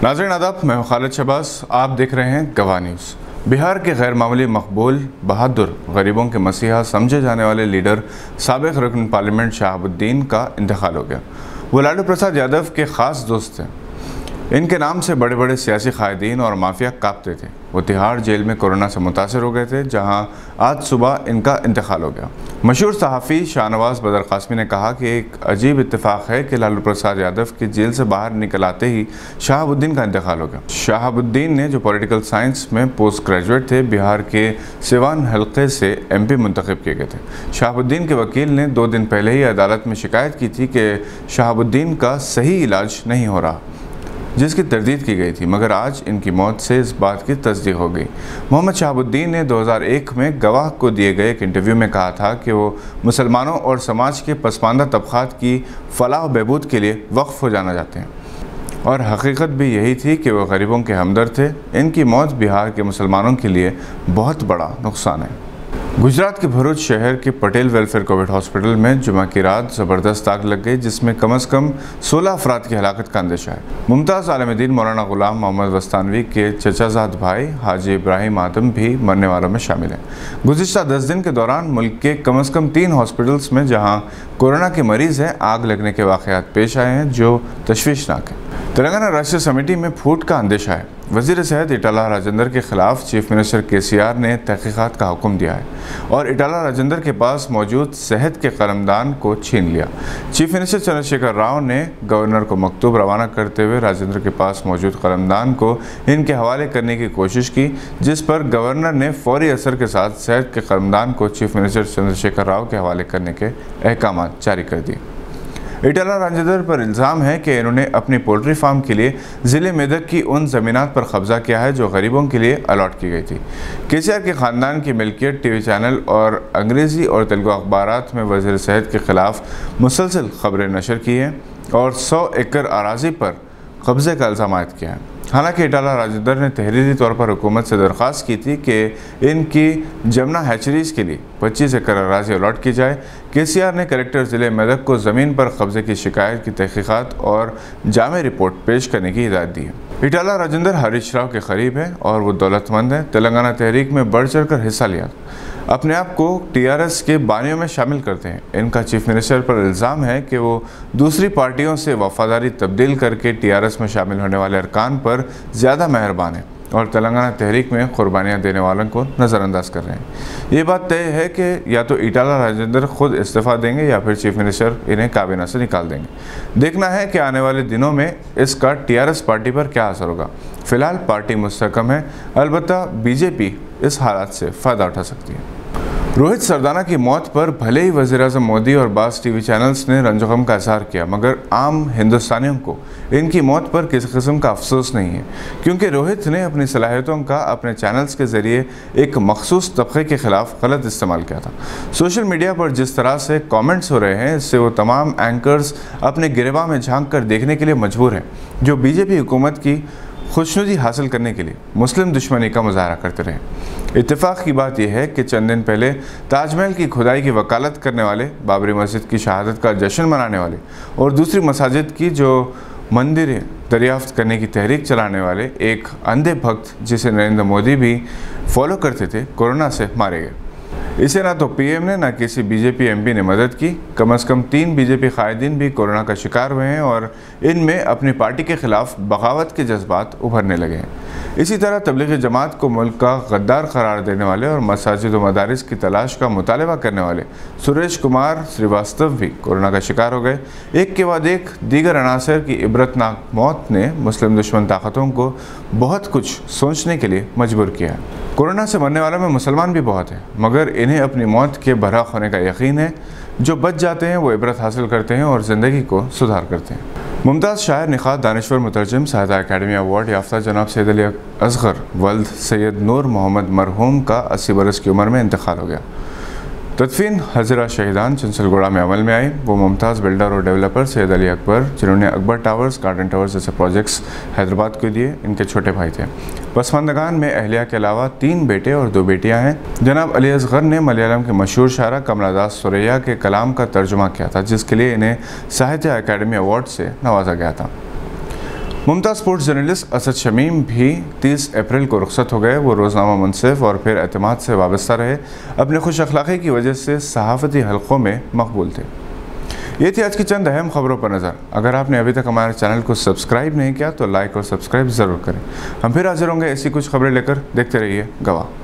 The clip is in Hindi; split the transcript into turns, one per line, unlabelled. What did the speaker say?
नाज़रीन आदाब, मैं खालिद शहबाज। आप देख रहे हैं गवाह न्यूज़। बिहार के गैर मामूली मकबूल, बहादुर, गरीबों के मसीहा समझे जाने वाले लीडर साबिक़ रुकन पार्लियामेंट शहाबुद्दीन का इंतकाल हो गया। वो लालू प्रसाद यादव के ख़ास दोस्त थे। इनके नाम से बड़े बड़े सियासी कायदीन और माफिया कांपते थे। वो तिहाड़ जेल में कोरोना से मुतासर हो गए थे, जहां आज सुबह इनका इंतकाल हो गया। मशहूर सहाफ़ी शाहनवाज बदर कासमी ने कहा कि एक अजीब इत्तेफाक है कि लालू प्रसाद यादव के जेल से बाहर निकल आते ही शहाबुद्दीन का इंतकाल हो गया। शहाबुद्दीन ने, जो पॉलिटिकल साइंस में पोस्ट ग्रेजुएट थे, बिहार के सिवान हल्के से MP मुंतखब किए गए थे। शहाबुद्दीन के वकील ने 2 दिन पहले ही अदालत में शिकायत की थी कि शहाबुद्दीन का सही इलाज नहीं हो रहा, जिसकी तरदीद की गई थी, मगर आज इनकी मौत से इस बात की तस्दीक हो गई। मोहम्मद शहाबुद्दीन ने 2001 में गवाह को दिए गए एक इंटरव्यू में कहा था कि वो मुसलमानों और समाज के पसमानदा तबक़ात की फलाह बहबूद के लिए वक्फ हो जाना चाहते हैं, और हकीकत भी यही थी कि वो गरीबों के हमदर्द थे। इनकी मौत बिहार के मुसलमानों के लिए बहुत बड़ा नुकसान है। गुजरात के भरूच शहर के पटेल वेलफेयर कोविड हॉस्पिटल में जुमा की रात ज़बरदस्त आग लग गई, जिसमें कम से कम 16 अफराद की हलाकत का अंदेशा है। मुमताज़ आलमदीन मौलाना गुलाम मोहम्मद वस्तानवी के चचाजाद भाई हाजी इब्राहिम आदम भी मरने वालों में शामिल हैं। गुज़िश्ता 10 दिन के दौरान मुल्क के कम से कम 3 हॉस्पिटल्स में जहां कोरोना के मरीज़ हैं, आग लगने के वाक़यात पेश आए हैं जो तशवीशनाक है। तेलंगाना राष्ट्रीय समिति में फूट का अंदेशा है। वज़ीर सेहत ईटाला राजेंद्र के खिलाफ चीफ मिनिस्टर KCR ने तहक़ीक़ात का हुक्म दिया है और ईटाला राजेंद्र के पास मौजूद सेहत के कलमदान को छीन लिया। चीफ मिनिस्टर चंद्रशेखर राव ने गवर्नर को मकतूब रवाना करते हुए राजेंद्र के पास मौजूद कलमदान को इनके हवाले करने की कोशिश की, जिस पर गवर्नर ने फौरी असर के साथ सेहत के कलमदान को चीफ मिनिस्टर चंद्रशेखर राव के हवाले करने के अहकाम जारी कर दिए। ईटाला राजेंद्र पर इल्ज़ाम है कि इन्होंने अपनी पोल्ट्री फार्म के लिए ज़िले मेदक की उन ज़मीनात पर कब्ज़ा किया है जो गरीबों के लिए अलॉट की गई थी। KCR के ख़ानदान की मिल्कियत TV चैनल और अंग्रेज़ी और तेलुगु अखबारात में वज़ीर सेहत के ख़िलाफ़ मुसलसल खबरें नशर की हैं और 100 एकड़ अराज़ी पर कब्ज़े का इल्ज़ाम आयद किया है। हालांकि ईटाला राजेंद्र ने तहरीरी तौर पर हुकूमत से दरख्वास्त की थी कि इनकी जमुना हैचरीज़ के लिए 25 एकड़ अराज़ी अलॉट की जाए। KCR ने कलेक्टर ज़िले मेदक को ज़मीन पर कब्ज़े की शिकायत की तहक़ीक़ात और जामे रिपोर्ट पेश करने की हिदायत दी है। ईटाला राजेंद्र हरीश राव के करीब है और वो दौलतमंद है। तेलंगाना तहरीक में बढ़ चढ़ कर हिस्सा लिया, अपने आप को TRS के बानियों में शामिल करते हैं। इनका चीफ मिनिस्टर पर इल्ज़ाम है कि वो दूसरी पार्टियों से वफादारी तब्दील करके TRS में शामिल होने वाले अरकान पर ज़्यादा मेहरबान है और तेलंगाना तहरीक में कुर्बानियाँ देने वालों को नज़रअंदाज कर रहे हैं। ये बात तय है कि या तो ईटाला राजेंद्र खुद इस्तीफ़ा देंगे या फिर चीफ मिनिस्टर इन्हें काबीना से निकाल देंगे। देखना है कि आने वाले दिनों में इसका TRS पार्टी पर क्या असर होगा। फ़िलहाल पार्टी मुस्तहकम है, अलबत्ता BJP इस हालात से फ़ायदा उठा सकती है। रोहित सरदाना की मौत पर भले ही वज़ीर-ए-आज़म मोदी और बाज़ TV चैनल्स ने रंजो-गम का इज़हार किया, मगर आम हिंदुस्तानियों को इनकी मौत पर किसी किस्म का अफसोस नहीं है, क्योंकि रोहित ने अपनी सलाहियतों का अपने चैनल्स के ज़रिए एक मखसूस तबके के ख़िलाफ़ गलत इस्तेमाल किया था। सोशल मीडिया पर जिस तरह से कमेंट्स हो रहे हैं, इससे वो तमाम एंकर्स अपने गिरबा में झांक कर देखने के लिए मजबूर हैं, जो BJP हुकूमत की खुशनुदी हासिल करने के लिए मुस्लिम दुश्मनी का मुजाहरा करते रहे। इत्तेफाक की बात यह है कि चंद दिन पहले ताजमहल की खुदाई की वकालत करने वाले, बाबरी मस्जिद की शहादत का जश्न मनाने वाले और दूसरी मसाजिद की जो मंदिर दरियाफ्त करने की तहरीक चलाने वाले एक अंधे भक्त, जिसे नरेंद्र मोदी भी फॉलो करते थे, कोरोना से मारे गए। इसे ना तो PM ने ना किसी BJP MP ने मदद की। कम से कम 3 BJP कायदीन भी कोरोना का शिकार हुए हैं और इनमें अपनी पार्टी के खिलाफ बगावत के जज्बात उभरने लगे हैं। इसी तरह तबलीगी जमात को मुल्क का गद्दार करार देने वाले और मसाजिद व मदारिस की तलाश का मुतालबा करने वाले सुरेश कुमार श्रीवास्तव भी कोरोना का शिकार हो गए। एक के बाद एक दीगर अनासर की इबरतनाक मौत ने मुस्लिम दुश्मन ताकतों को बहुत कुछ सोचने के लिए मजबूर किया है। कोरोना से मरने वालों में मुसलमान भी बहुत हैं, मगर इन्हें अपनी मौत के बर्हक होने का यकीन है। जो बच जाते हैं वो इबरत हासिल करते हैं और ज़िंदगी को सुधार करते हैं। मुमताज़ शायर, निखात, दानिश्वर, मुतरजम, साहित्य अकादमी अवार्ड याफ्ता जनाब सैयद अली असगर वल्द सैयद नूर मोहम्मद मरहूम का 80 बरस की उम्र में इंतकाल हो गया। तदफीन हज़रा शहीदान चंसलगोड़ा में अमल में आई। वो मुमताज़ बिल्डर और डेवलपर सैयद अली अकबर, जिन्होंने अकबर टावर्स, गार्डन टावर्स जैसे प्रोजेक्ट्स हैदराबाद को दिए, इनके छोटे भाई थे। पसमानदगान में अहलिया के अलावा 3 बेटे और 2 बेटियां हैं। जनाब अली असगर ने मलयालम के मशहूर शायरा कमला दास सुरैया के कलाम का तर्जुमा किया था, जिसके लिए इन्हें साहित्य अकादमी अवार्ड से नवाजा गया था। मुमताज़ स्पोर्ट्स जर्नलिस्ट असद शमीम भी 30 अप्रैल को रुखसत हो गए। वो रोज़नामा मुनसिफ और फिर एतमाद से वाबस्ता रहे। अपने खुश अखलाक़ी की वजह से सहाफ़ती हलक़ों में मकबूल थे। ये थी आज की चंद अहम खबरों पर नज़र। अगर आपने अभी तक हमारे चैनल को सब्सक्राइब नहीं किया तो लाइक और सब्सक्राइब ज़रूर करें। हम फिर हाजिर होंगे ऐसी कुछ खबरें लेकर। देखते रहिए गवाह।